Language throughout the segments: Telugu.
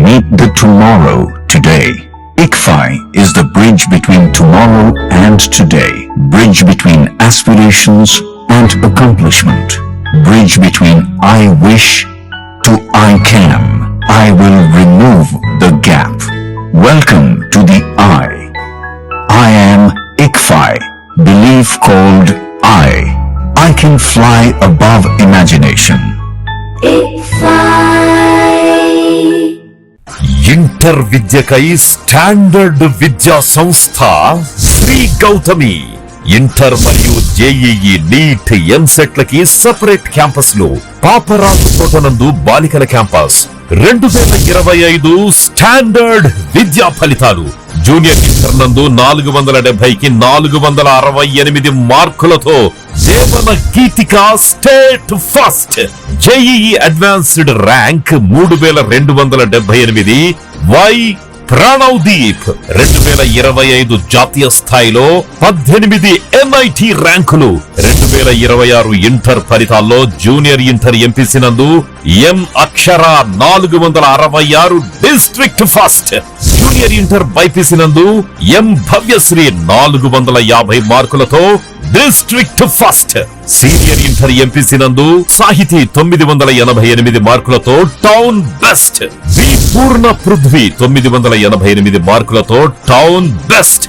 Meet the tomorrow today. ICFI is the bridge between tomorrow and today. Bridge between aspirations and accomplishment. Bridge between I wish to I can. I will remove the gap. Welcome to the I am ICFI. Belief called I can fly above imagination. Inter విద్యకై స్టాండర్డ్ విద్యా సంస్థ శ్రీ గౌతమి. ఇంటర్ మరియు జేఈఈ, నీట్, ఎంసెట్లకి సెపరేట్ క్యాంపస్లు. పాపరాజు తోటనందు బాలికల క్యాంపస్. 2025 స్టాండర్డ్ విద్యా ఫలితాలు. జూనియర్ ఇంటర్ నందు 470కి 468 మార్కులతో Jeevana Geethika state first. JEE advanced rank 3278. Y Pranavdeep 2025 జాతీయ స్థాయిలో 18 ఎన్ఐటి ర్యాంకులు. 2026 ఇంటర్ ఫలితాల్లో జూనియర్ ఇంటర్ ఎంపీసీ నందు ఎం అక్షర 466 district first. Junior inter BiPC నందు ఎం భవ్యశ్రీ 450 మార్కులతో district first. Senior inter MPC నందు సాహితీ 988 మార్కులతో టౌన్ బెస్ట్. వి పూర్ణ పృథ్వీ 988 మార్కులతో town best.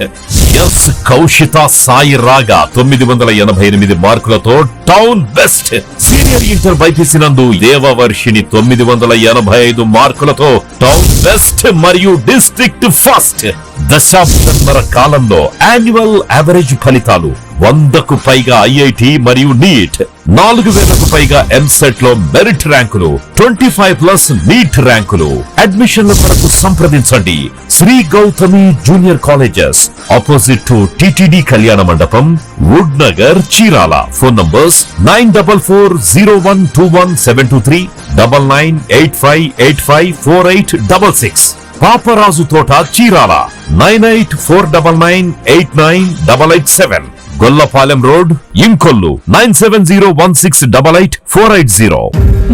Yes Kaushitha Sai రాగా 988 మార్కులతో town best. Senior inter BiPC నందు దేవవర్షిని 985 మార్కులతో టౌన్ బెస్ట్ మరియు డిస్ట్రిక్ట్ ఫస్ట్. దశాబ్దన్నర కాలంలో యాన్యువల్ యావరేజ్ ఫలితాలు 100కు పైగా ఐఐటి మరియు నీట్, 4000కు పైగా ఎంసెట్ లో మెరిట్ ర్యాంకులు, 25+ నీట్ ర్యాంకులు. అడ్మిషన్ల కొరకు సంప్రదించండి Sri Gautami junior colleges, opposite to TTD Kalyana Mandapam, wood Nagar, Chirala. Phone numbers 9440121723, 9985854866. Paparaju Thota, Chirala 9849989887. Gollapalem road, Inkollu 9701688480.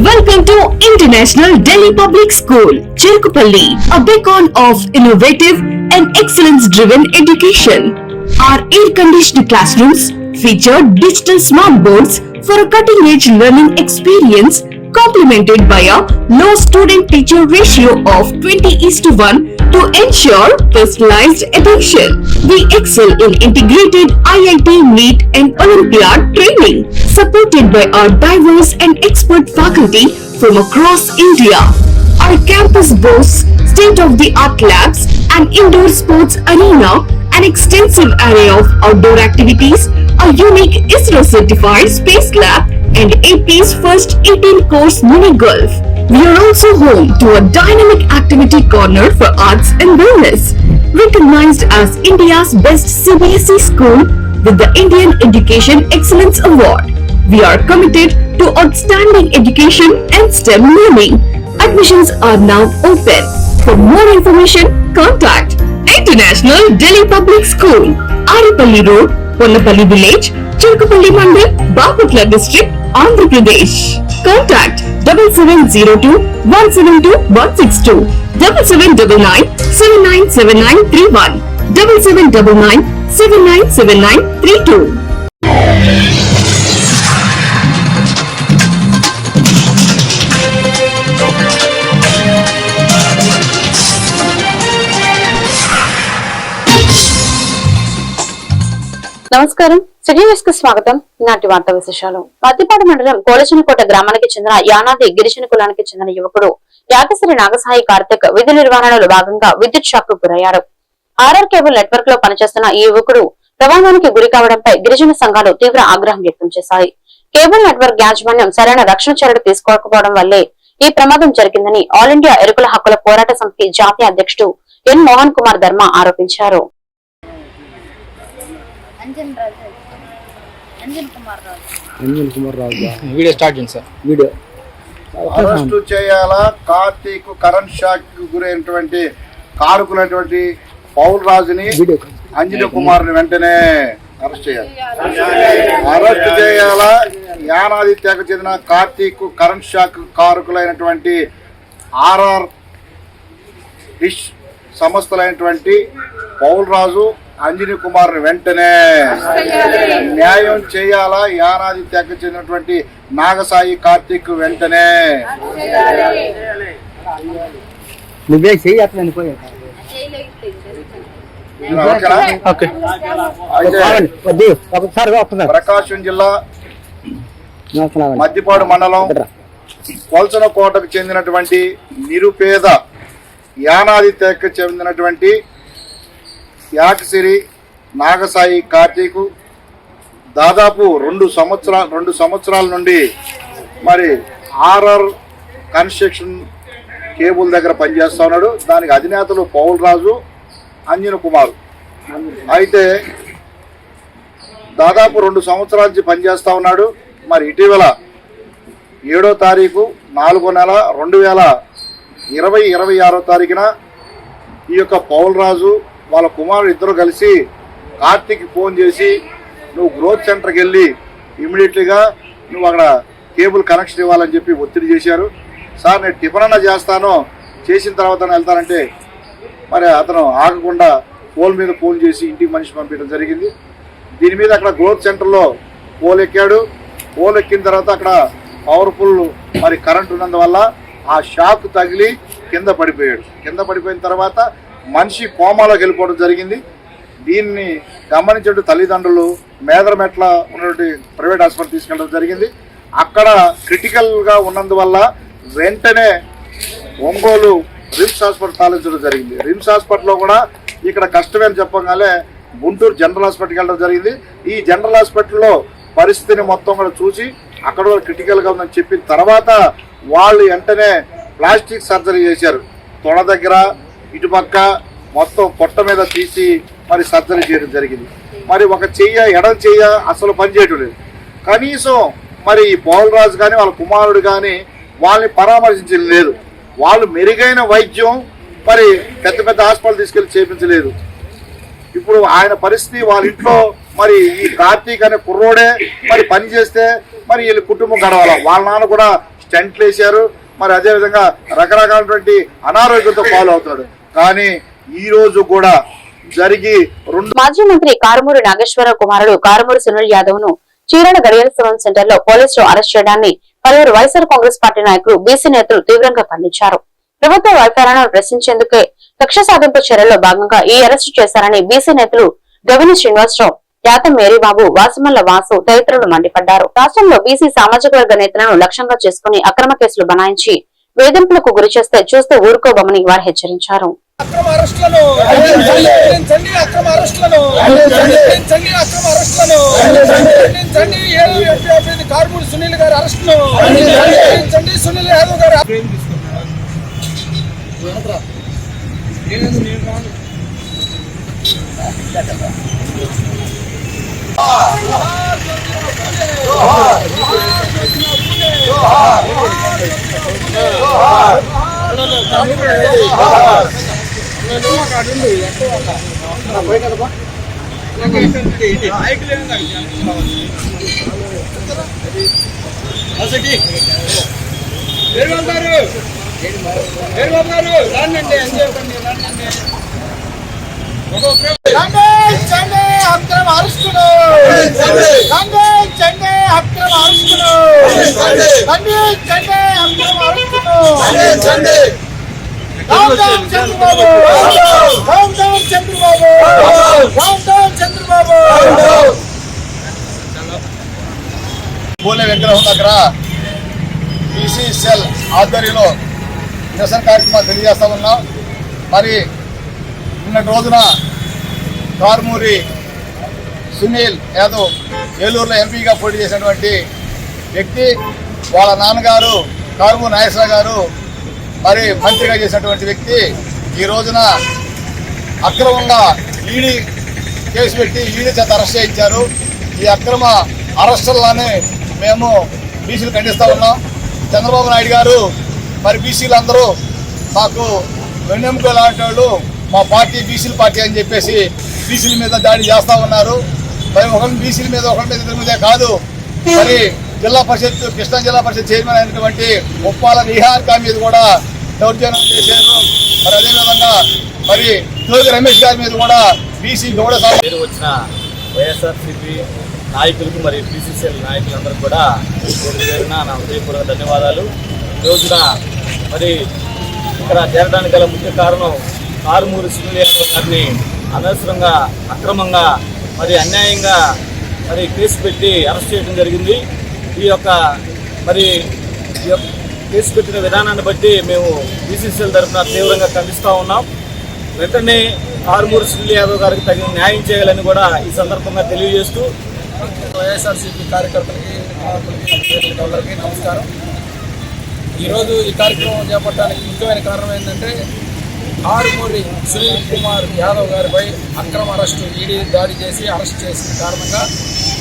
Welcome to International Delhi Public School, Cherukupalli, a beacon of innovative and excellence-driven education. Our air-conditioned classrooms feature digital smart boards for a cutting-edge learning experience, complemented by a low student-teacher ratio of 20:1 to ensure personalized attention. We excel in integrated IIT, NEET and Olympiad training, supported by our diverse and expert faculty from across India. Our campus boasts state-of-the-art labs, an indoor sports arena, an extensive array of outdoor activities, a unique ISRO-certified space lab, and AP's first 18-course mini golf. We are also home to a dynamic activity corner for arts and wellness, recognized as India's best CBSE school with the Indian Education Excellence Award. We are committed to outstanding education and STEM learning. Admissions are now open. For more information, contact International Delhi Public School, Aripalli Road, Ponnapalli Village, Cherukupalli Mandal, Baputla District, Andhra Pradesh. Contact 7702-172-162, 7799-797931, 7799-797932. నమస్కారం, సిటీ న్యూస్ కు స్వాగతం. ఈనాటి వార్తా విశేషాలు. పత్తిపాడు మండలం కోలచనకోట గ్రామానికి చెందిన యానాది గిరిజన కులానికి చెందిన యువకుడు యాగశ్రీ నాగసాయి కార్తిక్ విధి నిర్వహణలో భాగంగా విద్యుత్ షాక్ కు గురయ్యాడు. ఆర్ఆర్ కేబుల్ నెట్వర్క్ లో పనిచేస్తున్న ఈ యువకుడు ప్రమాదానికి గురి కావడంపై గిరిజన సంఘాలు తీవ్ర ఆగ్రహం వ్యక్తం చేశాయి. కేబుల్ నెట్వర్క్ యాజమాన్యం సరైన రక్షణ చర్యలు తీసుకోకపోవడం వల్లే ఈ ప్రమాదం జరిగిందని ఆల్ ఇండియా ఎరుకుల హక్కుల పోరాట సమితి జాతీయ అధ్యక్షుడు ఎన్ మోహన్ కుమార్ ధర్మ ఆరోపించారు. అరెస్టు చేయాలా, కార్తీక్ కరెంట్ షాక్ కు గురైనటువంటి కారుకున్నటువంటి పౌల్ రాజుని, అంజనీ కుమార్ ని వెంటనే అరెస్ట్ చేయాలి. అరెస్ట్ చేయాలా. యానాదిత్యకు చెందిన కార్తీక్ కరెంట్ షాక్ కారుకులైనటువంటి ఆర్ఆర్ డిష్ సంస్థలైనటువంటి పౌల్రాజు అంజనీ కుమార్ని వెంటనే న్యాయం చేయాలా. యానాది తెగ చెందినటువంటి నాగసాయి కార్తీక్ వెంటనే ప్రకాశం జిల్లా మద్దిపాడు మండలం కొల్చనకోటకు చెందినటువంటి నిరుపేద యానాది తెగకు చెందినటువంటి యాకసిరి నాగసాయి కార్తీకు దాదాపు 2 సంవత్సరాల నుండి మరి ఆర్ఆర్ కన్స్ట్రక్షన్ కేబుల్ దగ్గర పనిచేస్తా ఉన్నాడు. దానికి అధినేతలు పౌల్రాజు అంజనీ కుమార్. అయితే దాదాపు 2 సంవత్సరాల నుంచి పనిచేస్తా ఉన్నాడు. మరి ఇటీవల 7వ తారీఖు 4వ నెల 2026వ తారీఖున ఈ యొక్క పౌల్రాజు వాళ్ళ కుమారుడు ఇద్దరు కలిసి కార్తీక్ ఫోన్ చేసి నువ్వు గ్రోత్ సెంటర్కి వెళ్ళి ఇమీడియట్లీగా నువ్వు అక్కడ కేబుల్ కనెక్షన్ ఇవ్వాలని చెప్పి ఒత్తిడి చేశారు. సార్ నేను టిఫిన్ అన్నా చేస్తాను, చేసిన తర్వాత వెళ్తానంటే మరి అతను ఆగకుండా పోల్ మీద ఫోన్ చేసి ఇంటికి మనిషి పంపించడం జరిగింది. దీని మీద అక్కడ గ్రోత్ సెంటర్లో పోల్ ఎక్కాడు. పోల్ ఎక్కిన తర్వాత అక్కడ పవర్ఫుల్ మరి కరెంట్ ఉన్నందువల్ల ఆ షాక్ తగిలి కింద పడిపోయాడు. కింద పడిపోయిన తర్వాత మనిషి కోమాలోకి వెళ్ళిపోవడం జరిగింది. దీన్ని గమనించే తల్లిదండ్రులు మేదరమెట్ల ఉన్నటువంటి ప్రైవేట్ హాస్పిటల్ తీసుకెళ్ళడం జరిగింది. అక్కడ క్రిటికల్గా ఉన్నందువల్ల వెంటనే ఒంగోలు రిమ్స్ హాస్పిటల్ తరలించడం జరిగింది. రిమ్స్ హాస్పిటల్లో కూడా ఇక్కడ కష్టమని చెప్పగానే గుంటూరు జనరల్ హాస్పిటల్కి వెళ్ళడం జరిగింది. ఈ జనరల్ హాస్పిటల్లో పరిస్థితిని మొత్తం కూడా చూసి అక్కడ క్రిటికల్గా ఉందని చెప్పిన తర్వాత వాళ్ళు వెంటనే ప్లాస్టిక్ సర్జరీ చేశారు. తొడ దగ్గర ఇటుపక్క మొత్తం పొట్ట మీద తీసి మరి సర్జరీ చేయడం జరిగింది. మరి ఒక ఎడం చెయ్య అసలు పనిచేయటం లేదు. కనీసం మరి ఈ పౌల్రాజు కానీ వాళ్ళ కుమారుడు కానీ వాళ్ళని పరామర్శించడం లేదు. వాళ్ళు మెరుగైన వైద్యం మరి పెద్ద పెద్ద హాస్పిటల్ తీసుకెళ్లి చేయించలేదు. ఇప్పుడు ఆయన పరిస్థితి వాళ్ళ ఇంట్లో మరి ఈ కార్తీక్ అనే కుర్రోడే మరి పని చేస్తే మరి వీళ్ళ కుటుంబం గడవాల. వాళ్ళ నాన్న కూడా స్టంట్లు వేశారు. మరి అదేవిధంగా రకరకాలటువంటి అనారోగ్యంతో ఫాలో అవుతున్నాడు. కానీ ఈ రోజు కూడా జరిగి మాజీ మంత్రి కారుమూరి నాగేశ్వరరావు కుమారుడు కారుమూరి సునీల్ యాదవ్ ను చీరాల గడియాల సెంటర్ లో పోలీసులు అరెస్ట్ చేయడాన్ని పలువురు వైఎస్ఆర్ కాంగ్రెస్ పార్టీ నాయకులు బీసీ నేతలు తీవ్రంగా ఖండించారు. ప్రభుత్వ వైఫల్యాలను ప్రశ్నించేందుకే కక్ష సాధింపు చర్యల్లో భాగంగా ఈ అరెస్టు చేశారని బీసీ నేతలు గవిని శ్రీనివాసరావు, యాతం మేరీబాబు, వాసుమల్ల వాసు తదితరులు మండిపడ్డారు. రాష్ట్రంలో బీసీ సామాజిక వర్గ నేతలను లక్ష్యంగా చేసుకుని అక్రమ కేసులు బనాయించి వేధింపులకు గురి చేస్తే చూస్తూ ఊరుకోబోమని వారు హెచ్చరించారు. సునీల్ గారి అరెస్టును సునీల్ యాదవ్ గారు అక్రమ అరెస్టులు పూలే విగ్రహం దగ్గర బీసీ సెల్ ఆధ్వర్యంలో నిరసన కార్యక్రమాలు తెలియజేస్తా ఉన్నాం. మరి నిన్నటి రోజున కారుమూరి సునీల్ యాదవ్ ఏలూరులో ఎంపీగా పోటీ చేసినటువంటి వ్యక్తి, వాళ్ళ నాన్నగారు కారుమూరి నాగేశ్వరరావు గారు మరి మంత్రిగా చేసినటువంటి వ్యక్తి ఈ రోజున అక్రమంగా ఈడీ కేసు పెట్టి ఈడీ చేత అరెస్ట్ చేయించారు. ఈ అక్రమ అరెస్టుల్లోనే మేము బీసీలు ఖండిస్తూ ఉన్నాం. చంద్రబాబు నాయుడు గారు మరి బీసీలందరూ మాకు వెన్నెముక లాంటి వాళ్ళు, మా పార్టీ బీసీల పార్టీ అని చెప్పేసి బీసీల మీద దాడి చేస్తూ ఉన్నారు. మరి ఒకరి బీసీల మీద ఒకరి మీద ఇద్దరి మీదే కాదు, మరి జిల్లా పరిషత్ కృష్ణా జిల్లా పరిషత్ చైర్మన్ అయినటువంటి ఉప్పాల నిహారిక మీద కూడా దౌర్జన్యం చేశారు. మరి అదేవిధంగా మరి జోగి రమేష్ గారి మీద కూడా బీసీ గౌడ పేరు వచ్చిన వైఎస్ఆర్సీపీ నాయకులకు మరియు పీసీసీఎల్ నాయకులందరూ కూడా పేరున నా హృదయపూర్వక ధన్యవాదాలు. ఈ రోజున మరి ఇక్కడ చేరడానికి గల ముఖ్య కారణం కారుమూరి సునీల్ యాదవ్ గారిని అనవసరంగా అక్రమంగా మరి అన్యాయంగా మరి కేసు పెట్టి అరెస్ట్ చేయడం జరిగింది. ఈ యొక్క కేసు పెట్టిన విధానాన్ని బట్టి మేము బీసీసీఎల్ తరఫున తీవ్రంగా ఖండిస్తూ ఉన్నాం. వెంటనే కారుమూరి సునీల్ యాదవ్ గారికి తగిన న్యాయం చేయాలని కూడా ఈ సందర్భంగా తెలియజేస్తూ వైఎస్ఆర్సీపీ కార్యకర్తలకి అందరికీ నమస్కారం. ఈరోజు ఈ కార్యక్రమం చేపట్టడానికి ముఖ్యమైన కారణం ఏంటంటే కారుమూరి సునీల్ కుమార్ యాదవ్ గారిపై అక్రమ అరెస్టు ఈడీ దాడి చేసి అరెస్ట్ చేసిన కారణంగా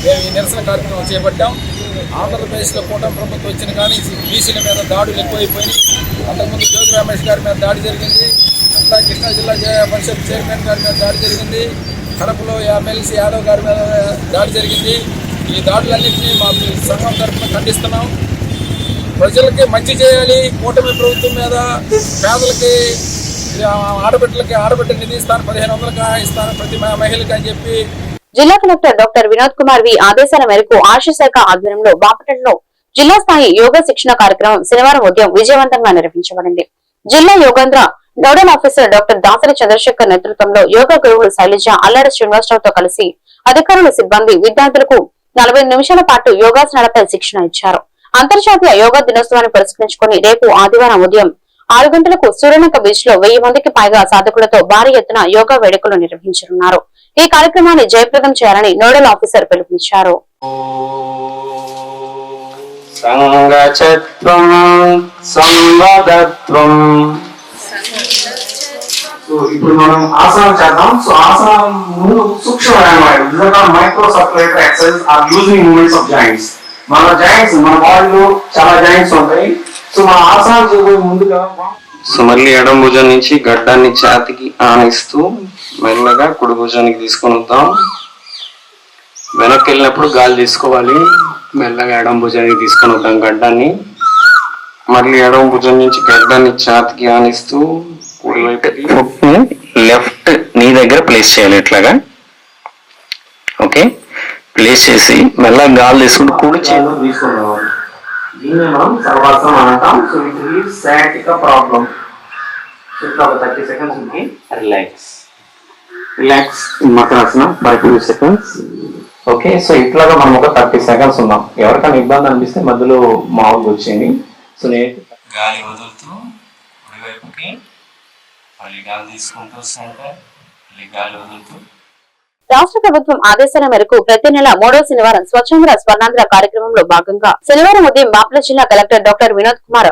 మేము ఈ నిరసన కార్యక్రమం చేపట్టాం. ఆంధ్రప్రదేశ్లో కూటమి ప్రభుత్వం వచ్చిన కానీ బీసీల మీద దాడులు ఎక్కువైపోయినాయి. అంతకుముందు జోగి రమేష్ గారి మీద దాడి జరిగింది, అట్లా కృష్ణా జిల్లా పరిషత్ చైర్మన్ గారి మీద దాడి జరిగింది, కడపలో ఎమ్మెల్సీ యాదవ్ గారి మీద దాడి జరిగింది. ఈ దాడులన్నింటినీ మా సంఘం తరఫున ఖండిస్తున్నాం. ప్రజలకి మంచి చేయాలి, కూటమి ప్రభుత్వం మీద పేదలకి ఆడబిడ్డ నిధి ఇస్తాను 1500 ఇస్తాను ప్రతి మహిళకి అని చెప్పి జిల్లా కలెక్టర్ డాక్టర్ వినోద్ కుమార్ వి ఆదేశాల మేరకు ఆయుష్ శాఖ ఆధ్వర్యంలో బాపట్లలో జిల్లా స్థాయి యోగా శిక్షణ కార్యక్రమం శనివారం ఉదయం విజయవంతంగా నిర్వహించబడింది. జిల్లా Yogendra nodal officer doctor Dasari Chandrashekar నేతృత్వంలో యోగా గురువులు శైలజ అల్లాడ శ్రీనివాసరావుతో కలిసి అధికారులు సిబ్బంది విద్యార్థులకు 40 నిమిషాల పాటు యోగాసనాలపై శిక్షణ ఇచ్చారు. అంతర్జాతీయ యోగా దినోత్సవాన్ని పురస్కరించుకుని రేపు ఆదివారం ఉదయం 6 గంటలకు సూర్యనక బీచ్ లో 1000 మందికి పైగా సాధకులతో భారీ ఎత్తున యోగా వేడుకలు నిర్వహించనున్నారు. ఈ కార్యక్రమాన్ని జయప్రదం చేయాలని నోడల్ ఆఫీసర్ పిలుపునిచ్చారు. ఇప్పుడు మనం ఆసనం చేద్దాం. సో ఆసనం ముందు సూక్ష్మ micro circulatory exercise are using movements of joints. మన జాయింట్స్ మన బాడీలో చాలా జాయింట్స్ ఉంటాయి. సో మన ఆసనాలు చేయబోయే ముందుగా సో మళ్ళీ ఎడం భుజం నుంచి గడ్డాన్ని ఛాతికి ఆనిస్తూ మెల్లగా కుడి భుజానికి తీసుకొని వద్దాం. వెనక్కి వెళ్ళినప్పుడు గాలి తీసుకోవాలి. మెల్లగా ఎడం భుజానికి తీసుకొని వద్దాం గడ్డాన్ని. మళ్ళీ ఎడం భుజం నుంచి గడ్డాన్ని ఛాతికి ఆనిస్తూ కుడివైపుకి లెఫ్ట్ నీ దగ్గర ప్లేస్ చేయాలి. ఇట్లాగా ఓకే ప్లేస్ చేసి మెల్లగా గాలి తీసుకుంటూ కుడి చేతి తీసుకున్నాం. దీన్ని మనం సర్వాసనం అంటాం. So it leave sciatica problem. So ఇట్లా ఒక 30 seconds ఉంది. రిలాక్స్ మకరాసనం ఫర్ 2 seconds. ఓకే సో ఇట్లాగా మనం ఒక 30 seconds ఉన్నాం. ఎవరికైనా ఇబ్బంది అనిపిస్తే మధ్యలో మామూలుగా వచ్చేయండి. సో నేను గాలి వదులుతూ కుడివైపుకి మళ్ళీ గాలి తీసుకుంటూ సెంటర్ మళ్ళీ గాలి వదులుతూ. రాష్ట్ర ప్రభుత్వం ఆదేశాల మేరకు ప్రతి నెల 3వ శనివారం స్వచ్ఛంద్ర స్వర్ణాంధ్ర కార్యక్రమంలో భాగంగా శనివారం ఉదయం బాపట్ల జిల్లా కలెక్టర్ డాక్టర్ వినోద్ కుమార్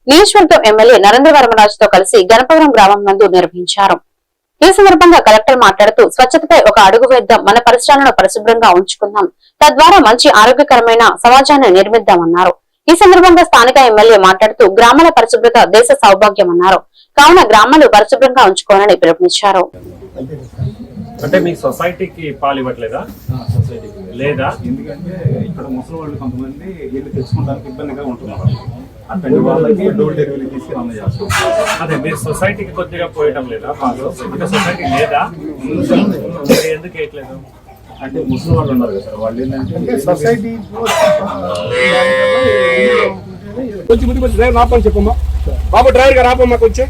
నియోజకవర్గం ఎమ్మెల్యే నరేంద్ర వర్మరాజుతో కలిసి గణపవరం గ్రామం నందు నిర్వహించారు. ఈ సందర్భంగా కలెక్టర్ మాట్లాడుతూ స్వచ్ఛతపై ఒక అడుగు వేద్దాం, మన పరిసరాలను పరిశుభ్రంగా ఉంచుకుందాం, తద్వారా మంచి ఆరోగ్యకరమైన సమాజాన్ని నిర్మిద్దామన్నారు. ఈ సందర్భంగా స్థానిక ఎమ్మెల్యే మాట్లాడుతూ గ్రామాల పరిశుభ్రత దేశ సౌభాగ్యమన్నారు. కావున గ్రామాలు పరిశుభ్రంగా ఉంచుకోవాలని పిలుపునిచ్చారు. అంటే మీ సొసైటీకి పాలు ఇవ్వట్లేదా? లేదా? ఎందుకంటే ఇక్కడ ముసలి వాళ్ళు కొంతమంది వీళ్ళు తెచ్చుకోవడానికి ఇబ్బందిగా ఉంటున్నారు. అటువంటి వాళ్ళకి డోర్ డెలివరీ తీసుకుని అందజేస్తాం. అదే మీరు సొసైటీకి కొద్దిగా పోయటం లేదా? ఇంకా సొసైటీ లేదా? ఎందుకు వేయట్లేదు? అంటే ముసలి వాళ్ళు ఉన్నారు కదా సార్, వాళ్ళు ఏంటంటే సొసైటీ కొంచెం ముందు కొంచెం డ్రైవర్ రాపని చెప్పమ్మా. బాబు డ్రైవర్ గా రాపమ్మా కొంచెం.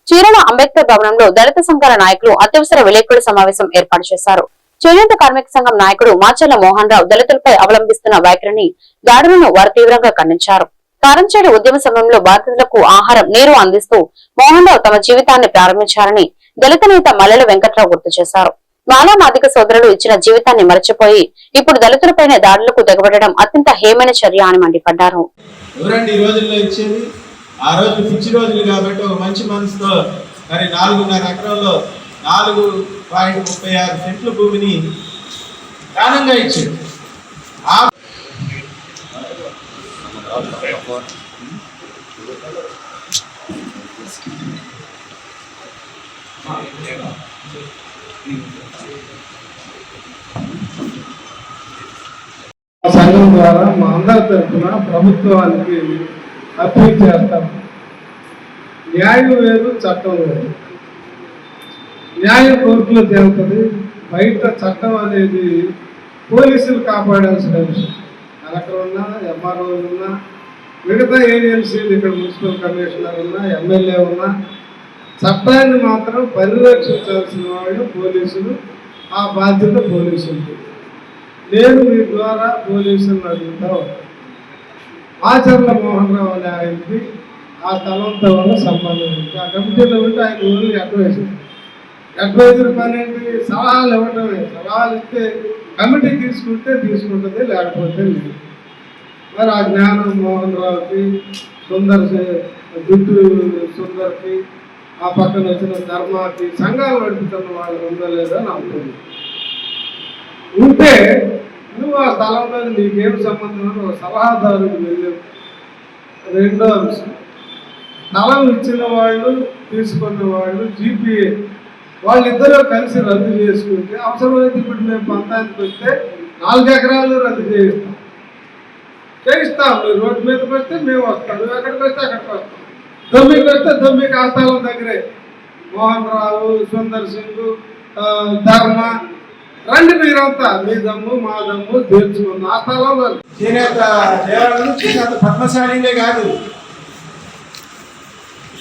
చీరాల అంబేద్కర్ భవనంలో దళిత సంఘాల నాయకులు అత్యవసర విలేకరుల సమావేశం ఏర్పాటు చేశారు. చేనేత కార్మిక సంఘం నాయకుడు మాచర్ల మోహన్ రావు దళితులపై అవలంబిస్తున్న వైఖరిని దాడులను వారు తీవ్రంగా ఖండించారు. కారంచేడు ఉద్యమ సమయంలో బాధితులకు ఆహారం, నీరు అందిస్తూ మోహన్ రావు తమ జీవితాన్ని ప్రారంభించారని దళిత నేత మల్లెల వెంకట్రావు గుర్తు చేశారు. మాలా మాదిక సోదరులు ఇచ్చిన జీవితాన్ని మరచిపోయి ఇప్పుడు దళితులపైనే దాడులకు తెగబడడం అత్యంత హేమైన చర్య అని మండిపడ్డారు. ఎవరండి ఈ రోజుల్లో ఇచ్చేది? ఆ రోజు పిచ్చి రోజులు కాబట్టి ఒక మంచి మనసుతో మరి 4.5 ఎకరాల్లో 4.36 సెంట్ల భూమిని దానంగా ఇచ్చాడు. సంఘం ద్వారా మా అందరి తరఫున ప్రభుత్వానికి అప్పీల్ చేస్తాం. న్యాయం వేరు, చట్టం వేరు. న్యాయం కోర్టులో తేలుతుంది. బయట చట్టం అనేది పోలీసులు కాపాడాల్సిన విషయం. కలెక్టర్ ఉన్నా, ఎంఆర్ఓ ఉన్నా, మిగతా ఏజెన్సీలు, ఇక్కడ మున్సిపల్ కమిషనర్ ఉన్నా, ఎమ్మెల్యే ఉన్నా, చట్టాన్ని మాత్రం పరిరక్షించాల్సిన వాళ్ళు పోలీసులు. ఆ బాధ్యత పోలీసులు. నేను మీ ద్వారా పోలీసులను అడుగుతా ఆచరణ మోహన్ రావు అనే ఆయనకి ఆ స్థలంతో వల్ల సంబంధం ఉంది. ఆ కమిటీలో ఉంటే ఆయన ఓన్లీ అడ్వైజర్ పని ఏంటి? సలహాలు ఇవ్వటమే. సలహాలు ఇస్తే కమిటీ తీసుకుంటుంది, లేకపోతే లేదు. మరి ఆ జ్ఞానం మోహన్ రావుకి, జుట్టు సుందర్కి, ఆ పక్కన వచ్చిన ధర్మాకి సంఘాలు నడుపుతున్న వాళ్ళు ఉందో లేదో నాకు ఉంటే నువ్వు ఆ స్థలంలో నీకేం సంబంధం ఒక సలహాదారుడికి వెళ్ళావు. రెండో అంశం, స్థలం ఇచ్చిన వాళ్ళు, తీసుకున్న వాళ్ళు, జీపీఏ వాళ్ళిద్దరూ కలిసి రద్దు చేసుకుంటే అవసరమైతే ఇప్పుడు మేము పంతానికి వస్తే 4 ఎకరాలు రద్దు చేయిస్తాం. మీరు రోడ్డు మీదకి వస్తే మేము వస్తాం, నువ్వు ఎక్కడికి వస్తే అక్కడికి వస్తాం. 9కి వస్తే 9కి ఆ స్థలం దగ్గరే మోహన్ రావు, సుందర్ సింగ్, ధర్మ రండి, మీరంతా మీ దమ్ము మా దమ్ము తీర్చుకుందాం ఆ స్థలంలో. చేనేత దేవాలయం చేనేత పద్మశాలినే కాదు,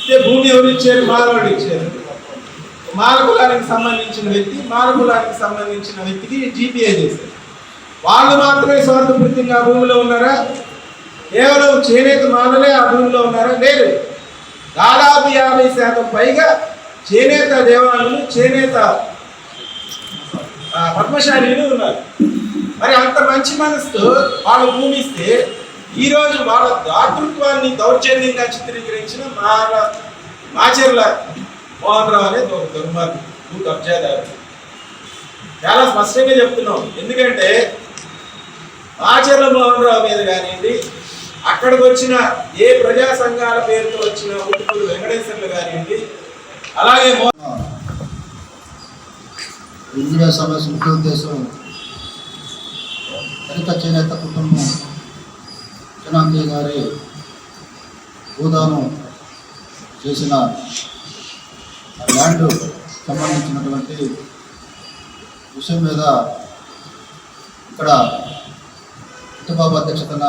ఇదే భూమి ఎవరు ఇచ్చారు? మాలవాళ్ళు ఇచ్చారు. మాలకులానికి సంబంధించిన వ్యక్తికి జీపీఏ చేశారు. వాళ్ళు మాత్రమే స్వార్థపూర్తిగా ఆ భూమిలో ఉన్నారా? కేవలం చేనేత మాలలే ఆ భూమిలో ఉన్నారా? లేదు. దాదాపు 50% పైగా చేనేత దేవాలయాలు, చేనేత పద్మశాలీలు ఉన్నారు. మరి అంత మంచి మనసుతో వాళ్ళు భూమి ఇస్తే ఈరోజు వాళ్ళ దాతృత్వాన్ని దౌర్జన్యంగా చిత్రీకరించిన మాచెర్ల మోహన్ రావు అనే దుర్మార్గుడు, భూ కబ్జాదారు. చాలా స్పష్టంగా చెప్తున్నాం. ఎందుకంటే మాచెర్ల మోహన్ రావు మీద కానివ్వండి, అక్కడికి వచ్చిన ఏ ప్రజా సంఘాల పేరుతో వచ్చిన ఉట్టుకూరు వెంకటేశ్వర్లు కానివ్వండి, అలాగే ఇండియా సమస్య ముఖ్య ఉద్దేశం దళిత చేనేత కుటుంబం జనాంజీ గారి భూదానం చేసిన ల్యాండ్ సంబంధించినటువంటి విషయం మీద ఇక్కడ చిట్టబాబు అధ్యక్షతన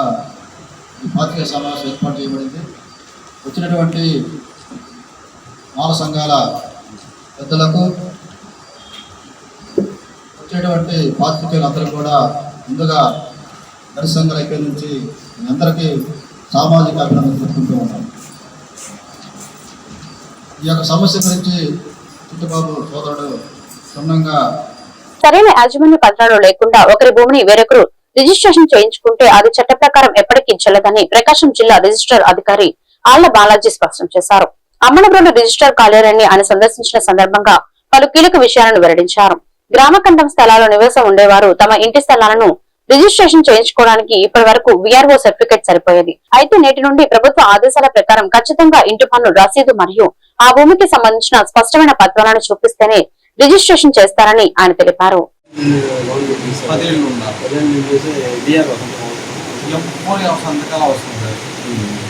ఈ పాత్రికేయ సమావేశం ఏర్పాటు చేయబడింది. వచ్చినటువంటి మాల సంఘాల పెద్దలకు, వచ్చేటువంటి పాత్రికేయులందరూ కూడా ముందుగా దళిత సంఘాల ఐక్యం నుంచి మీ అందరికీ సామాజిక అభినందనలు తెలుపుకుంటూ ఉన్నాం. ఈ యొక్క సమస్య గురించి చిట్టబాబు సోదరుడు క్షుణ్ణంగా సరైన యాజమాన్య పత్రాలు లేకుండా ఒకరి భూమిని వేరొకరు రిజిస్ట్రేషన్ చేయించుకుంటే అది చట్ట ప్రకారం ఎప్పటికీ చెల్లదని ప్రకాశం జిల్లా రిజిస్టర్ అధికారి ఆళ్ల బాలాజీ స్పష్టం చేశారు. అమ్మనగూరు రిజిస్టర్ కార్యాలయాన్ని ఆయన సందర్శించిన సందర్భంగా పలు కీలక విషయాలను వెల్లడించారు. గ్రామకంఠం స్థలాల్లో నివాసం ఉండేవారు తమ ఇంటి స్థలాలను రిజిస్ట్రేషన్ చేయించుకోవడానికి ఇప్పటి వరకు వీఆర్ఓ సర్టిఫికేట్ సరిపోయేది. అయితే నేటి నుండి ప్రభుత్వ ఆదేశాల ప్రకారం ఖచ్చితంగా ఇంటి పన్ను రసీదు మరియు ఆ భూమికి సంబంధించిన స్పష్టమైన పత్రాలను చూపిస్తేనే రిజిస్ట్రేషన్ చేస్తారని ఆయన తెలిపారు.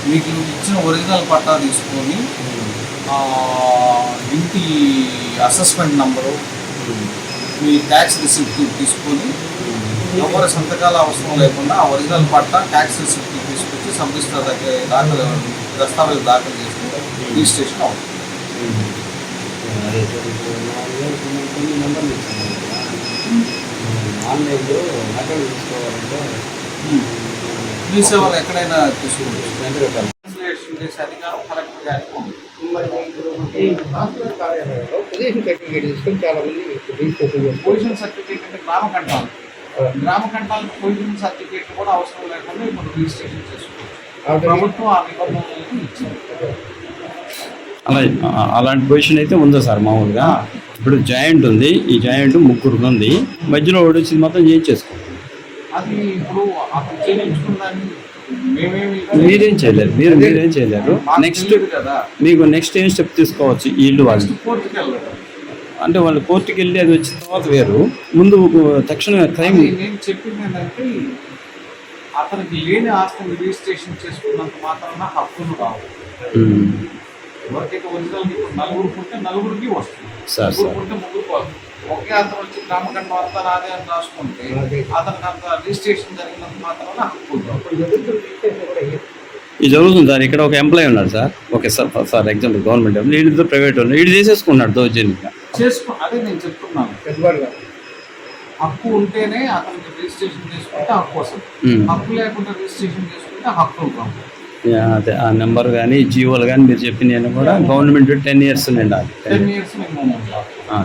మీకు ఇచ్చిన ఒరిజినల్ పట్టా తీసుకొని ఇంటి అసెస్మెంట్ నంబరు, మీ ట్యాక్స్ రిసిప్ట్ తీసుకొని ఎవరి సంతకాల అవసరం లేకుండా ఆ ఒరిజినల్ పట్టా, ట్యాక్స్ రిసిప్ట్ తీసుకొచ్చి సబ్ రిజిస్టర్ దగ్గర దస్తావేజ్ దాఖలు చేసుకుంటే రిజిస్ట్రేషన్ అవుతుంది. మీ సేవలు ఎక్కడైనా తీసుకోవచ్చు. చేసే అధికారం కలెక్టర్ గారికి ఉంది. పొజిషన్ సర్టిఫికేట్ అంటే గ్రామ కంఠాలు పొజిషన్ సర్టిఫికేట్ కూడా అవసరం లేకుండా ఇప్పుడు రిజిస్ట్రేషన్ చేసుకోవచ్చు. ప్రభుత్వం ఆ నిబంధనలను ఇచ్చింది. అలాంటి పొజిషన్ అయితే ఉందా సార్? మామూలుగా ఇప్పుడు జాయింట్ ఉంది, ఈ జాయింట్ ముగ్గురు ఉంది, మధ్యలో వచ్చి మొత్తం చేయించేసుకో. అది ఇప్పుడు అతను చేయించుకున్నాన్ని మీరేం చేయలేరు, మీరేం చేయలేరు. నెక్స్ట్ మీకు నెక్స్ట్ ఏం స్టెప్ తీసుకోవచ్చు ఈ ఇల్లు వాళ్ళు కోర్టుకి వెళ్ళారు. అంటే వాళ్ళు కోర్టుకి వెళ్ళి అది వచ్చిన తర్వాత వేరు, ముందు తక్షణ క్రైమ్. నేను చెప్పింది ఏంటంటే అతనికి లేని ఆస్తిని రిజిస్ట్రేషన్ చేసుకున్నంత మాత్రాన హక్కులు రావు. ఎవరికైతే ఒరిజినల్ నలుగురు పుట్టే నలుగురికి వస్తుంది, ముగ్గురు పుట్టే ముగ్గురు ఒకే అతను వచ్చి నామకరణం అంతా నాదే అని రాసుకుంటే అతనికి అంత రిజిస్ట్రేషన్ జరిగినంత మాత్రాన హక్కులు రావు. ఇది జరుగుతుంది సార్. ఇక్కడ ఒక ఎంప్లాయీ ఉన్నాడు sir, okay sir, for example government employee, వీడితో ప్రైవేట్ వాళ్ళు వీడు చేసేసుకున్నాడు దౌర్జన్యంగా. అదే నేను చెప్తున్నాను, హక్కు ఉంటేనే అతనికి రిజిస్ట్రేషన్ చేసుకుంటే హక్కు వస్తుంది, హక్కు లేకుండా రిజిస్ట్రేషన్ చేసుకుంటే హక్కులు రావు. అదే ఆ నెంబర్ కానీ జీవోలు కానీ మీరు చెప్పిన కూడా గవర్నమెంట్ 10 years నిండాలి. 10 years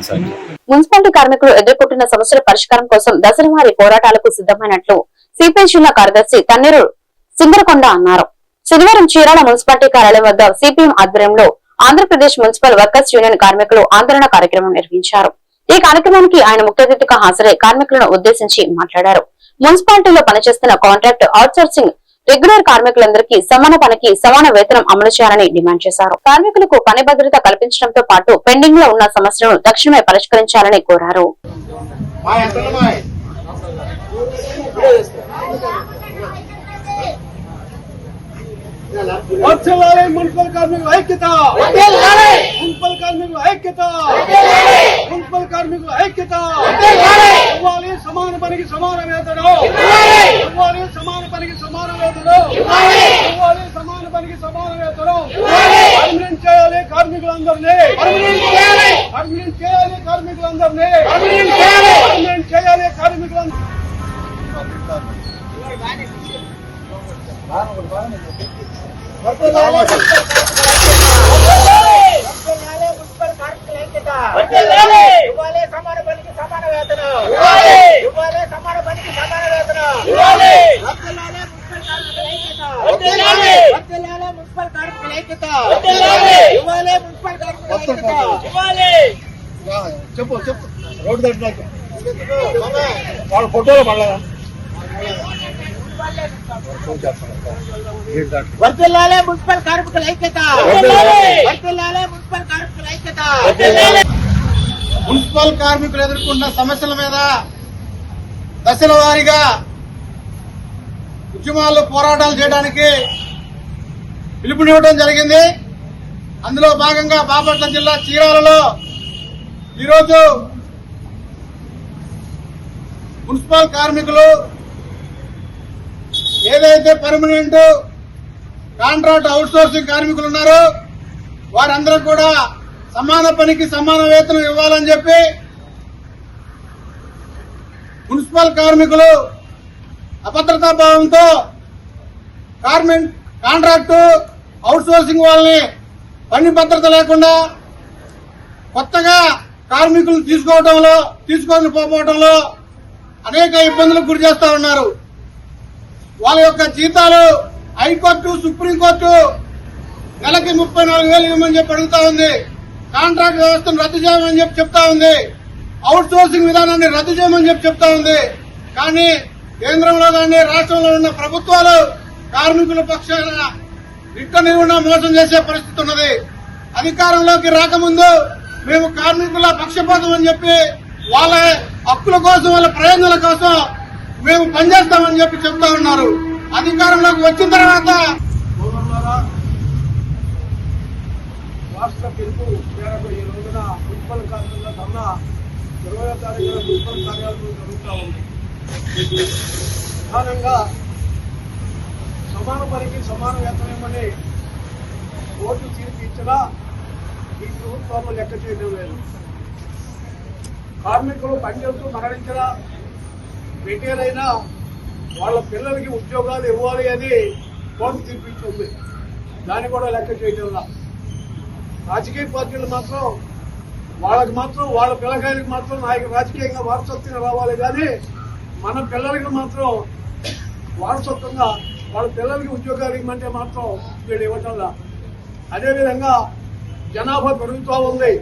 సరే. మున్సిపాలిటీ కార్మికులు ఎదుర్కొంటున్న సమస్యల పరిష్కారం కోసం దశలవారీ పోరాటాలకు సిద్ధమైనట్లు సిపిఐ జిల్లా కార్యదర్శి తన్నీరు సింగరకొండ అన్నారు. శనివారం చీరాల మున్సిపాలిటీ కార్యాలయం వద్ద సిపిఎం ఆధ్వర్యంలో ఆంధ్రప్రదేశ్ మున్సిపల్ వర్కర్స్ యూనియన్ కార్మికులు ఆందోళన కార్యక్రమం నిర్వహించారు. ఈ కార్యక్రమానికి ఆయన ముఖ్య అతిథిగా హాజరై కార్మికులను ఉద్దేశించి మాట్లాడారు. మున్సిపాలిటీలో పనిచేస్తున్న కాంట్రాక్ట్, అవుట్సోర్సింగ్, రెగ్యులర్ కార్మికులందరికీ సమాన పనికి సమాన వేతనం అమలు చేయాలని డిమాండ్ చేశారు. కార్మికులకు పని భద్రత కల్పించడంతో పాటు పెండింగ్ లో ఉన్న సమస్యలను తక్షణమే పరిష్కరించాలని కోరారు. మున్సిపల్ కార్మికుల ఐక్యత, మున్సిపల్ కార్మికుల ఐక్యత, మున్సిపల్ కార్మికుల ఐక్యత. ఇవ్వాలి సమాన పనికి సమాన వేతనం, ఇవ్వాలి సమాన పనికి సమాన వేతనం, ఇవ్వాలి సమాన పనికి సమాన వేతనం. పర్మనెంట్ చేయాలి కార్మికులందరినీ, పర్మనెంట్ చేయాలి కార్మికులందరినీ, పర్మనెంట్ చేయాలి కార్మికులందరినీ. సమాన పనికి సమాన వేతనం, సమాన పనికి సమాన వేతనం. మున్సిపల్ కార్మికుల ఐక్యత, మున్సిపల్ కార్మికుల ఐక్యత. చెప్పు రోడ్డు దాటినాక వాళ్ళ ఫోటోలో మళ్ళా వర్ధిల్లాలే మున్సిపల్ కార్మికుల ఐక్యత, వర్ధిల్లాలే మున్సిపల్ కార్మికుల ఐక్యత. మున్సిపల్ కార్మికులు ఎదుర్కొన్న సమస్యల మీద దశల వారీగా ఉద్యమాల్లో పోరాటాలు చేయడానికి పిలుపునివ్వడం జరిగింది. అందులో భాగంగా బాపట్ల జిల్లా చీరాలలో ఈరోజు మున్సిపల్ కార్మికులు ఏదైతే పర్మనెంట్, కాంట్రాక్ట్, అవుట్సోర్సింగ్ కార్మికులు ఉన్నారో వారందరూ కూడా సమాన పనికి సమాన వేతనం ఇవ్వాలని చెప్పి మున్సిపల్ కార్మికులు అభద్రతా భావంతో కాంట్రాక్టు, అవుట్సోర్సింగ్ వాళ్ళని పని భద్రత లేకుండా కొత్తగా కార్మికులను తీసుకొని పోవడంలో అనేక ఇబ్బందులకు గురి చేస్తా ఉన్నారు. వాళ్ళ యొక్క జీతాలు హైకోర్టు, సుప్రీంకోర్టు నెలకి 34,000 ఇవ్వమని చెప్పి అడుగుతా ఉంది. కాంట్రాక్ట్ వ్యవస్థను రద్దు చేయమని చెప్పి చెప్తా ఉంది. అవుట్ సోర్సింగ్ విధానాన్ని రద్దు చేయమని చెప్పి చెప్తా ఉంది. కానీ కేంద్రంలో కానీ రాష్ట్రంలో ఉన్న ప్రభుత్వాలు కార్మికుల పక్షాన నిట్ట మోసం చేసే పరిస్థితి ఉన్నది. అధికారంలోకి రాకముందు మేము కార్మికుల పక్షపాతం అని చెప్పి వాళ్ళ హక్కుల కోసం, వాళ్ళ ప్రయోజనాల కోసం మేము పనిచేస్తామని చెప్పి చెప్తా ఉన్నారు. అధికారంలోకి వచ్చిన తర్వాత రాష్ట్ర పిలుపు మేరకు ఈ రోజున మున్సిపల్ కార్మికుల ధర్నా 20వ తారీఖున మున్సిపల్ కార్యాలయంలో జరుగుతూ ఉంది. ప్రధానంగా సమాన పనికి సమాన వేతనమని కోర్టు తీర్పు ఇచ్చినా ఈ ప్రభుత్వాలు లెక్క చేయడం లేదు. కార్మికులు పనిచేస్తూ మరణించినా, రిటైర్ అయినా వాళ్ళ పిల్లలకి ఉద్యోగాలు ఇవ్వాలి అని కోర్టు తీర్పిస్తుంది. దాన్ని కూడా లెక్క చేయడం లేదు. రాజకీయ పార్టీలు మాత్రం వాళ్ళ పిల్లకాయలకు మాత్రం రాజకీయంగా వారసత్వంగా రావాలి, కానీ మన పిల్లలకి మాత్రం వారసత్వంగా వాళ్ళ పిల్లలకి ఉద్యోగాలు ఇవ్వమంటే మాత్రం వీళ్ళు ఇవ్వటంలా. అదేవిధంగా జనాభా పెరుగుతూ ఉంది,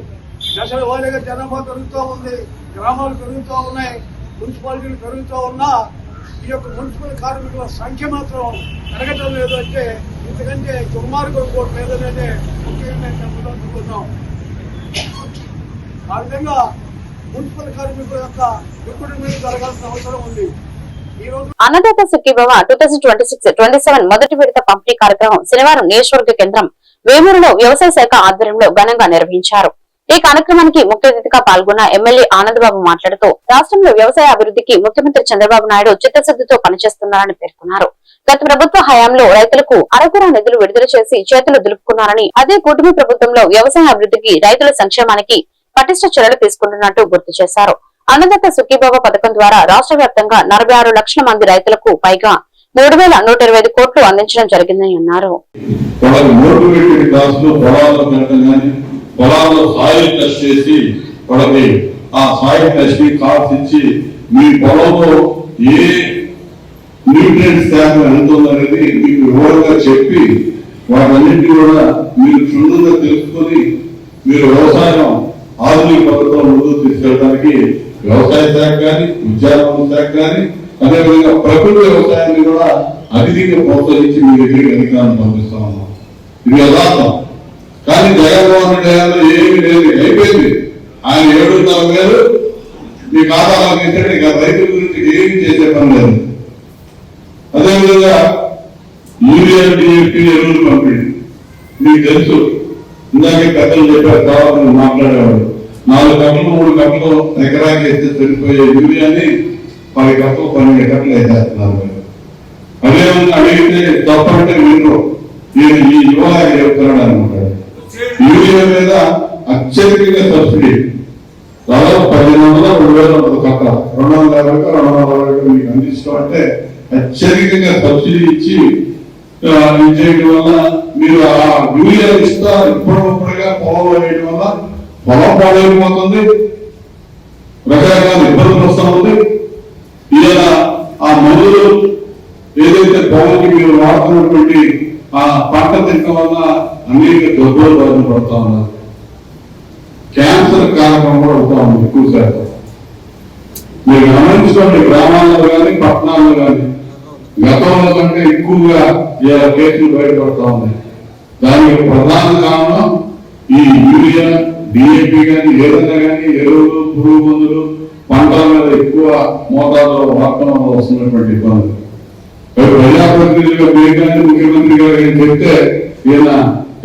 దశల వారీగా జనాభా పెరుగుతూ ఉంది, గ్రామాలు పెరుగుతూ ఉన్నాయి, మున్సిపాలిటీలు పెరుగుతూ ఉన్నా ఈ యొక్క మున్సిపల్ కార్మికుల సంఖ్య మాత్రం పెరగటం లేదు. అంటే ఎందుకంటే దుర్మార్గం కూడా లేదనేదే ముఖ్యంగా చెప్పదలుచుకున్నాం. ఆ విధంగా మున్సిపల్ కార్మికుల యొక్క రిక్రూట్మెంట్ మీద జరగాల్సిన అవసరం ఉంది. అన్నదాత సుఖీభవ 2026-27 మొదటి విడత పంపిణీ కార్యక్రమం శనివారం నియోజకవర్గ కేంద్రం వేమూరులో వ్యవసాయ శాఖ ఆధ్వర్యంలో ఘనంగా నిర్వహించారు. ఈ కార్యక్రమానికి ముఖ్య అతిథిగా పాల్గొన్న ఎమ్మెల్యే ఆనందబాబు మాట్లాడుతూ రాష్ట్రంలో వ్యవసాయ అభివృద్ధికి ముఖ్యమంత్రి చంద్రబాబు నాయుడు చిత్తశుద్ధితో పనిచేస్తున్నారని పేర్కొన్నారు. గత ప్రభుత్వ హయాంలో రైతులకు అరకొర నిధులు విడుదల చేసి చేతులు దులుపుకున్నారని, అదే కూటమి ప్రభుత్వంలో వ్యవసాయ అభివృద్ధికి రైతుల సంక్షేమానికి పటిష్ట చర్యలు తీసుకుంటున్నట్టు గుర్తు చేశారు. అన్నదాత సుఖీభవ పథకం ద్వారా రాష్ట్ర వ్యాప్తంగా 46 లక్షల మంది రైతులకు పైగా 3,125 కోట్లు అందించడం జరిగిందని అన్నారు. పొలాల్లో సాయిల్ టెస్ట్ చేసి వాళ్ళకి ఆ సాయిల్ టెస్ట్ ని కార్డ్స్ ఇచ్చి మీ పొలంలో ఏ న్యూట్రియంట్స్ శాతం ఎంత ఉందనేది మీకు వివరంగా చెప్పి వాటన్నింటినీ కూడా మీరు క్షుణ్ణంగా తెలుసుకొని మీరు వ్యవసాయం ఆధునిక పద్ధతిలో ముందుకు తీసుకెళ్ళడానికి వ్యవసాయ శాఖ కానీ, ఉద్యానవన శాఖ కానీ, అదేవిధంగా ప్రకృతి వ్యవసాయాన్ని కూడా అధికంగా ప్రోత్సహించి మీ దగ్గరికి అధికారాన్ని పంపిస్తా ఉన్నాం. ఇది యథార్థం. కానీ జగన్మోహన్ రెడ్డి హయాంలో ఏమీ లేదు, అయిపోయింది. ఆయన 7,000 మీ ఖాతాలకు ఇచ్చాడు. ఇక రైతుల గురించి ఏమి చేసే పని లేదు. అదేవిధంగా యూరియా, డిఏపి ఎరువులు పంపిణీ మీకు తెలుసు. ఇందాకే పెద్దలు చెప్పారు, తర్వాత మాట్లాడేవాడు 4 కట్టలు 3 కట్టలు ఎకరాకి వేస్తే సరిపోయే యూరియాని 10 కట్టలు 12 కట్టలు వేసేస్తున్నారు. అదేమన్నా అడిగితే తప్పంటే మీరు ఈ యువ చెప్తున్నాడు అనుకుంటాడు. యూరియా మీద అత్యధికంగా సబ్సిడీ దాదాపు 1,500 2,000 కట్ట 250 220 మీకు అందిస్తాం అంటే అత్యధికంగా సబ్సిడీ ఇచ్చి చేయడం వల్ల మీరు ఆ యూరియా ఇస్తా ఇప్పుడుగా పొలంలో వేయడం వల్ల పొలం పాడైపోతుంది, రకరకాల ఇబ్బందులు వస్తూ ఉంది. ఇలా ఆ మందులు ఏదైతే పొలంకి మీరు వాడుతున్నటువంటి ఆ పంట తినడం వల్ల అనేక జబ్బులు బాధలు పడుతూ ఉన్నారు. క్యాన్సర్ కారణం కూడా అవుతా ఉంది ఎక్కువ శాతం. మీరు గమనించుకోండి, గ్రామాల్లో కానీ పట్టణాల్లో కానీ గతంలో కంటే ఎక్కువగా ఇలా కేసులు బయటపడతా ఉన్నాయి. దానికి ప్రధాన కారణం ఈ యూరియా, డిఏపి కానీ ఏదైనా కానీ ఎరువులు, పురుగు మందులు పంటల మీద ఎక్కువ మోతాదులో వాడటం వల్ల వస్తున్నటువంటి ఇబ్బందులు. ప్రజాప్రతినిధులుగా మీరు కానీ ముఖ్యమంత్రి గారు ఏం చెప్తే ఈయన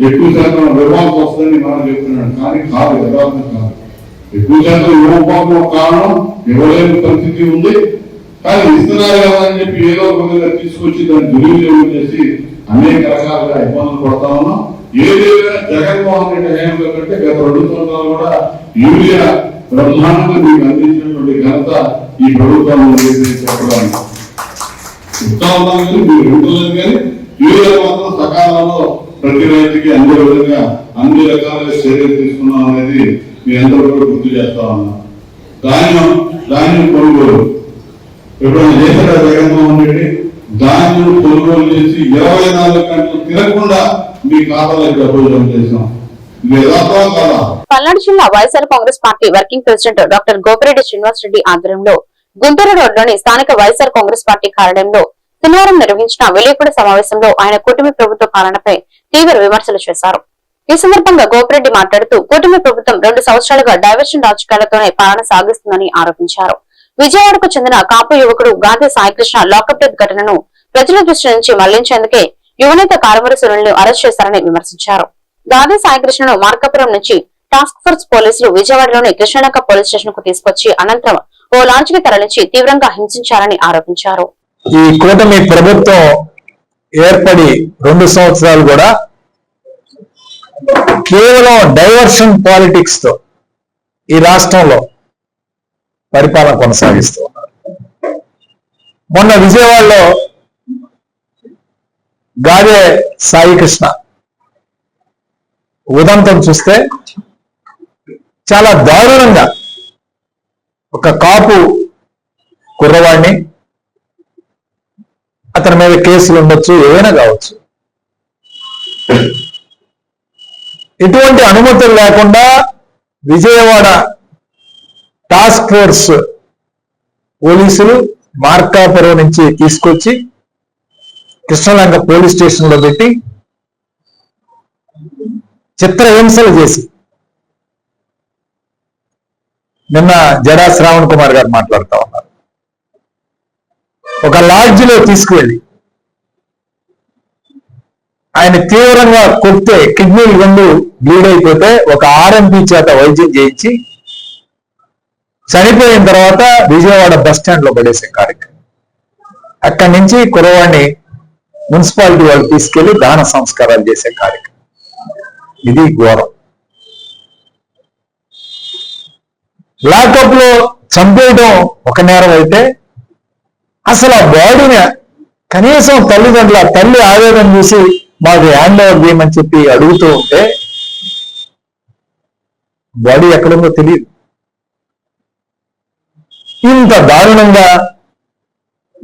ఎక్కువ శాతం ఇవ్వాల్సి వస్తుందని మనం చెప్తున్నాడు. కానీ కాదు, యథార్థం కాదు. ఎక్కువ శాతం ఇవ్వకపోవడం కారణం ఇవ్వలేని పరిస్థితి ఉంది. కానీ ఇస్తున్నారు కదా అని చెప్పి ఏదో ఒక విధంగా తీసుకొచ్చి దాన్ని దుర్వినియోగం చేసి అనేక రకాలుగా ఇబ్బందులు పడతా ఉన్నాం. ఏదైనా జగన్మోహన్ రెడ్డి హయాంలో కంటే గత 2 సంవత్సరాలు కూడా యూరియా బ్రహ్మాండంగా మీకు అందించినటువంటి ఘనత ఈ ప్రభుత్వం చెప్పడానికి చెప్తా ఉన్నాం. కానీ మీరు ఉంటలేదు. కానీ యూరియా మాత్రం సకాలంలో ప్రతి రైతుకి అన్ని విధంగా అన్ని రకాలుగా చర్యలు తీసుకున్నాం అనేది మీ అందరూ కూడా గుర్తు చేస్తా ఉన్నాం. ధాన్యం కొనుగోలు ఎప్పుడైనా చేశారా జగన్మోహన్ రెడ్డి? ధాన్యం కొనుగోలు చేసి 24 గంటలు తిరగకుండా మీ ఖాతాలకు డబ్బులు జమ చేసాం. ఇది యథార్థం కాదా? పల్నాడు జిల్లా YSR Congress party working president doctor Gopireddy Srinivas Reddy ఆధ్వర్యంలో గుంటూరు రోడ్లోని స్థానిక వైఎస్ఆర్ కాంగ్రెస్ పార్టీ కార్యాలయంలో శనివారం నిర్వహించిన విలేకరుల సమావేశంలో ఆయన కూటమి ప్రభుత్వ పాలనపై తీవ్ర విమర్శలు చేశారు. ఈ సందర్భంగా గోపిరెడ్డి మాట్లాడుతూ కూటమి ప్రభుత్వం 2 సంవత్సరాలుగా డైవర్షన్ రాజకీయాలతోనే పాలన సాగిస్తుందని ఆరోపించారు. విజయవాడకు చెందిన కాపు యువకుడు గాంధీ సాయికృష్ణ లాకప్ డెత్ ఘటనను ప్రజల దృష్టి నుంచి మళ్లించేందుకే యువనేత కారుమూరి సునీల్ను అరెస్ట్ చేశారని విమర్శించారు. గాంధీ సాయికృష్ణను మార్కాపురం నుంచి టాస్క్ ఫోర్స్ పోలీసులు విజయవాడలోని కృష్ణనక్క పోలీస్ స్టేషన్ కు తీసుకొచ్చి అనంతరం ఓ లాంచ్ కి తరలించి తీవ్రంగా హింసించారని ఆరోపించారు. ఈ కూటమి ప్రభుత్వం ఏర్పడి 2 సంవత్సరాలు కూడా కేవలం డైవర్షన్ పాలిటిక్స్ తో ఈ రాష్ట్రంలో పరిపాలన కొనసాగిస్తూ ఉన్నారు. మొన్న విజయవాడలో గాదే సాయికృష్ణ ఉదంతం చూస్తే చాలా దారుణంగా ఒక కాపు కుర్రవాడిని అతని మీద కేసులు ఉండొచ్చు, ఏవైనా కావచ్చు. ఎటువంటి అనుమతులు లేకుండా విజయవాడ టాస్క్ ఫోర్స్ పోలీసులు మార్కాపురం నుంచి తీసుకొచ్చి కృష్ణలంక పోలీస్ స్టేషన్ లో పెట్టి చిత్రహింసలు చేసి, నిన్న జడా శ్రావణ్ కుమార్ గారు మాట్లాడుతూ ఉన్నారు, ఒక లాడ్జిలో తీసుకువెళ్ళి ఆయన తీవ్రంగా కొడితే కిడ్నీలు రెండు బ్లీడ్ అయిపోతే ఒక ఆర్ఎంపీ చేత వైద్యం చేయించి చనిపోయిన తర్వాత విజయవాడ బస్ స్టాండ్ లో పడేసే కార్యక్రమం. అక్కడి నుంచి కురవాణి మున్సిపాలిటీ వాళ్ళు తీసుకెళ్లి దాన సంస్కారాలు చేసే కార్యక్రమం. ఇది ఘోరం. లాకప్ లో చంపేయడం ఒక నేరం అయితే, అసలు ఆ బాడీని కనీసం తల్లిదండ్రుల తల్లి ఆవేదన చూసి మాకు హ్యాండ్ ఓవర్ చేయమని చెప్పి అడుగుతూ ఉంటే బాడీ ఎక్కడుందో తెలియదు. ఇంత దారుణంగా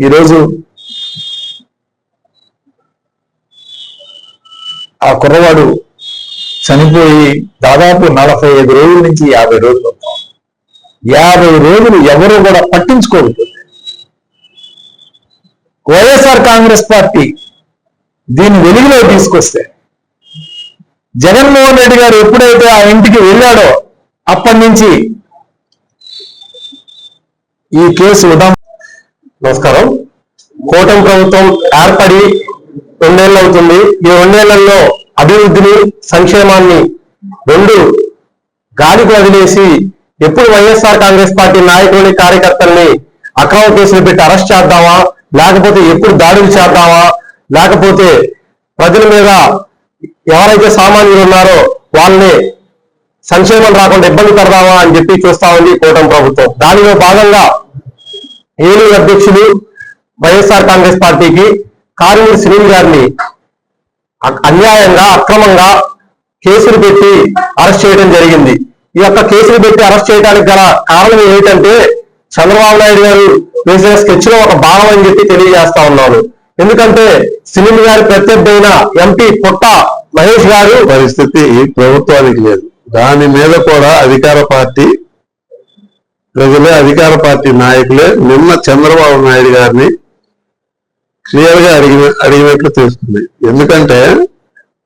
ఈరోజు ఆ కుర్రవాడు చనిపోయి దాదాపు 45 రోజుల నుంచి 50 రోజులు అవుతాం. 50 రోజులు ఎవరు కూడా పట్టించుకోకపోతే వైఎస్ఆర్ కాంగ్రెస్ పార్టీ దీన్ని వెలుగులో తీసుకొస్తే, జగన్మోహన్ రెడ్డి గారు ఎప్పుడైతే ఆ ఇంటికి వెళ్ళాడో అప్పటి నుంచి ఈ కేసు నమస్కారం. కూటమి ప్రభుత్వం ఏర్పడి 2 ఏళ్ళు అవుతుంది. ఈ 2 ఏళ్లలో అభివృద్ధిని, సంక్షేమాన్ని రెండు గాలికి వదిలేసి ఎప్పుడు వైఎస్ఆర్ కాంగ్రెస్ పార్టీ నాయకులని, కార్యకర్తల్ని అక్రమ కేసులు పెట్టి అరెస్ట్ చేద్దామా, లేకపోతే ఎప్పుడు దాడులు చేద్దామా, లేకపోతే ప్రజల మీద ఎవరైతే సామాన్యులు ఉన్నారో వాళ్ళని సంక్షేమం రాకుండా ఇబ్బంది పెడదామా అని చెప్పి చూస్తా ఉంది కూటమి ప్రభుత్వం. దానిలో భాగంగా ఏలూరు అధ్యక్షులు వైఎస్ఆర్ కాంగ్రెస్ పార్టీకి కారుమూరి శ్రీని గారిని అన్యాయంగా, అక్రమంగా కేసులు పెట్టి అరెస్ట్ చేయడం జరిగింది. ఈ యొక్క కేసులు పెట్టి అరెస్ట్ చేయడానికి గల కారణం ఏమిటంటే చంద్రబాబు నాయుడు గారు వేసిన స్కెచ్ లో ఒక భాగం అని చెప్పి తెలియజేస్తా ఉన్నాను. ఎందుకంటే శ్రీని గారి ప్రత్యర్థి అయిన ఎంపీ పుట్ట మహేష్ గారు పరిస్థితి ప్రభుత్వానికి లేదు. దాని మీద కూడా అధికార పార్టీ ప్రజలే, అధికార పార్టీ నాయకులే నిన్న చంద్రబాబు నాయుడు గారిని క్లియర్ గా అడిగినట్లు తెలుస్తుంది. ఎందుకంటే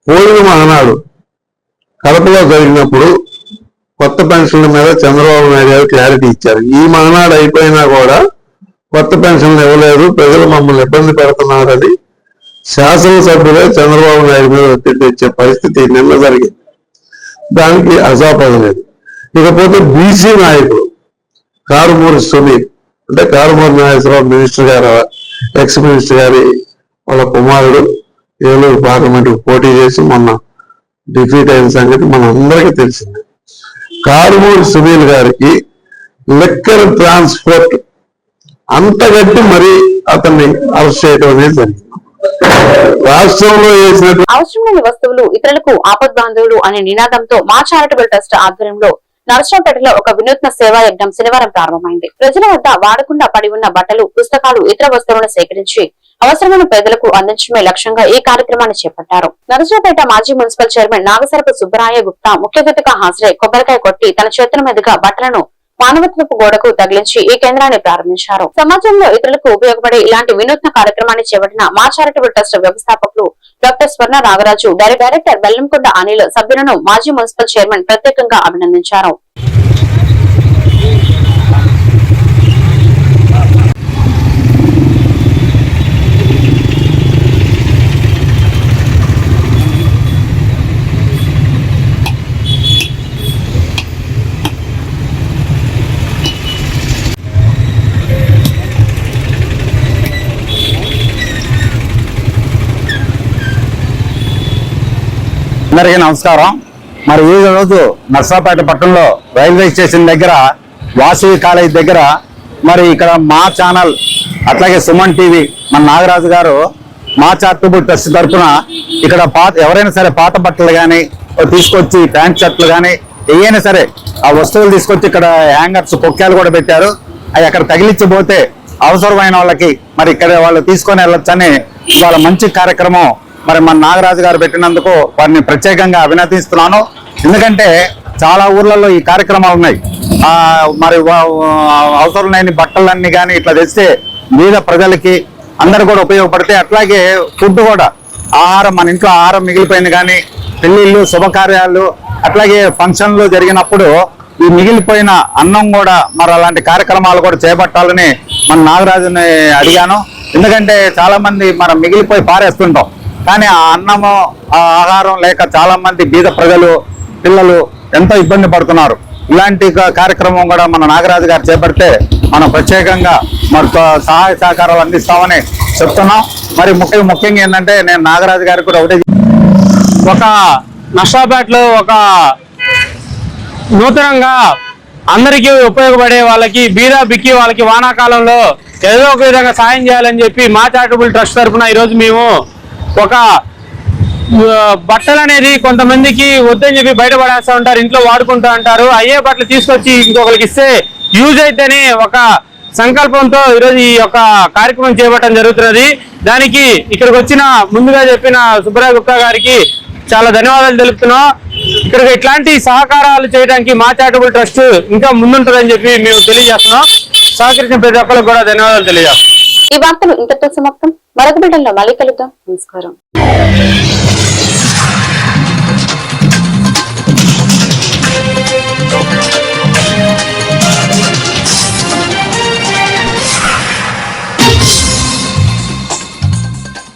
పోయిన మహానాడు కడపలో జరిగినప్పుడు కొత్త పెన్షన్ల మీద చంద్రబాబు నాయుడు గారు క్లారిటీ ఇచ్చారు. ఈ మహానాడు అయిపోయినా కూడా కొత్త పెన్షన్లు ఇవ్వలేదు, ప్రజలు మమ్మల్ని ఇబ్బంది పెడుతున్నారని శాసనసభ్యులే చంద్రబాబు నాయుడు మీద ఒత్తిడి తెచ్చే పరిస్థితి నిన్న జరిగింది. దానికి అసాపదలేదు. ఇకపోతే బీసీ నాయకులు కారుమూరి సునీల్, అంటే కారుమూరి నాగేశ్వరరావు మినిస్టర్ గారు, ఎక్స్ మినిస్టర్ గారి వాళ్ళ కుమారుడు ఏలూరు పార్లమెంట్ పోటీ చేసి మొన్న డిఫీట్ అయిన సంగతి మన అందరికీ తెలిసింది. కారుమూరి సునీల్ గారికి లిక్కర్ ట్రాన్స్పోర్ట్ అంతగట్టి మరి అతన్ని అరెస్ట్ చేయడం అనేది జరిగింది. రాష్ట్రంలో అవసరం లేని వస్తువులు ఇతరులకు ఆపద్బాంధవులు అనే నినాదంతో మా చారిటబుల్ ట్రస్ట్ ఆధ్వర్యంలో నరసరావుపేటలో ఒక వినూత్న సేవా యజ్ఞం శనివారం ప్రారంభమైంది. ప్రజల వద్ద వాడకుండా పడి ఉన్న బట్టలు, పుస్తకాలు, ఇతర వస్తువులను సేకరించి అవసరమైన పేదలకు అందించడమే లక్ష్యంగా ఈ కార్యక్రమాన్ని చేపట్టారు. నరసరావుపేట మాజీ మున్సిపల్ చైర్మన్ నాగసరపు సుబ్బరాయ గుప్తా ముఖ్య అతిథిగా హాజరై కొబ్బరికాయ కొట్టి తన చేతుల మీదుగా బట్టలను మానవత్వపు గోడకు తగిలించి ఈ కేంద్రాన్ని ప్రారంభించారు. సమాజంలో ఇతరులకు ఉపయోగపడే ఇలాంటి వినూత్న కార్యక్రమాన్ని చేపట్టిన మా చారిటబుల్ ట్రస్ట్ వ్యవస్థాపకులు డాక్టర్ స్వర్ణ నాగరాజు, డైరెక్టర్ బెల్లంకొండ అనిల్, సభ్యులను మాజీ మున్సిపల్ చైర్మన్ ప్రత్యేకంగా అభినందించారు. అందరికీ నమస్కారం. మరి ఈ రోజు నర్సాపేట పట్టణంలో రైల్వే స్టేషన్ దగ్గర వాసవి కాలేజ్ దగ్గర మరి ఇక్కడ మా ఛానల్ అట్లాగే సుమన్ టీవీ మన నాగరాజు గారు మా చారిటబుల్ ట్రస్ట్ తరఫున ఇక్కడ ఎవరైనా సరే పాత బట్టలు కానీ తీసుకొచ్చి ప్యాంట్ షర్ట్లు కానీ ఏవైనా సరే ఆ వస్తువులు తీసుకొచ్చి ఇక్కడ హ్యాంగర్స్, పొక్కాలు కూడా పెట్టారు. అవి అక్కడ తగిలించబోతే అవసరమైన వాళ్ళకి మరి ఇక్కడ వాళ్ళు తీసుకొని వెళ్ళొచ్చని ఇవాళ మంచి కార్యక్రమం మరి మన నాగరాజు గారు పెట్టినందుకు వారిని ప్రత్యేకంగా అభినందిస్తున్నాను. ఎందుకంటే చాలా ఊర్లలో ఈ కార్యక్రమాలు ఉన్నాయి. మరి అవసరం లేని బట్టలన్నీ కానీ ఇట్లా తెస్తే మీద ప్రజలకి అందరు కూడా ఉపయోగపడితే, అట్లాగే ఫుడ్ కూడా ఆహారం, మన ఇంట్లో ఆహారం మిగిలిపోయింది కానీ పెళ్లిళ్ళు శుభకార్యాలు అట్లాగే ఫంక్షన్లు జరిగినప్పుడు ఈ మిగిలిపోయిన అన్నం కూడా మరి అలాంటి కార్యక్రమాలు కూడా చేపట్టాలని మన నాగరాజుని అడిగాను. ఎందుకంటే చాలా మంది మనం మిగిలిపోయి పారేస్తుంటాం, కానీ ఆ అన్నము ఆ ఆహారం లేక చాలా మంది బీద ప్రజలు పిల్లలు ఎంతో ఇబ్బంది పడుతున్నారు. ఇలాంటి కార్యక్రమం కూడా మన నాగరాజు గారు చేపడితే మనం ప్రత్యేకంగా మరి సహాయ సహకారాలు అందిస్తామని చెప్తున్నాం. మరి ముఖ్యంగా ఏంటంటే నేను నాగరాజు గారికి కూడా ఒకటే, ఒక నర్సాపేటలో ఒక నూతనంగా అందరికీ ఉపయోగపడే వాళ్ళకి బీద బిక్కి వాళ్ళకి వానాకాలంలో ఏదో ఒక విధంగా సాయం చేయాలని చెప్పి మా చారిటబుల్ ట్రస్ట్ తరఫున ఈరోజు మేము ఒక బట్టలు అనేది కొంతమందికి వద్దని చెప్పి బయట పడేస్తూ ఉంటారు, ఇంట్లో వాడుకుంటూ ఉంటారు. అయ్యే బట్టలు తీసుకొచ్చి ఇంకొకరికి ఇస్తే యూజ్ అయితేనే ఒక సంకల్పంతో ఈరోజు ఈ యొక్క కార్యక్రమం చేపట్టడం జరుగుతున్నది. దానికి ఇక్కడికి వచ్చిన ముందుగా చెప్పిన సుబ్బరాయ గుప్తా గారికి చాలా ధన్యవాదాలు తెలుపుతున్నాం. ఇక్కడికి ఇట్లాంటి సహకారాలు చేయడానికి మా చారిటబుల్ ట్రస్ట్ ఇంకా ముందుంటుందని చెప్పి మేము తెలియజేస్తున్నాం. సహకరించిన ప్రతి ఒక్కరికి కూడా ధన్యవాదాలు తెలియజేస్తాం. ఈ వార్తలు ఇంతటితో సమాప్తం. మరొక బిడ్డల్లో మళ్ళీ కలుద్దాం. నమస్కారం.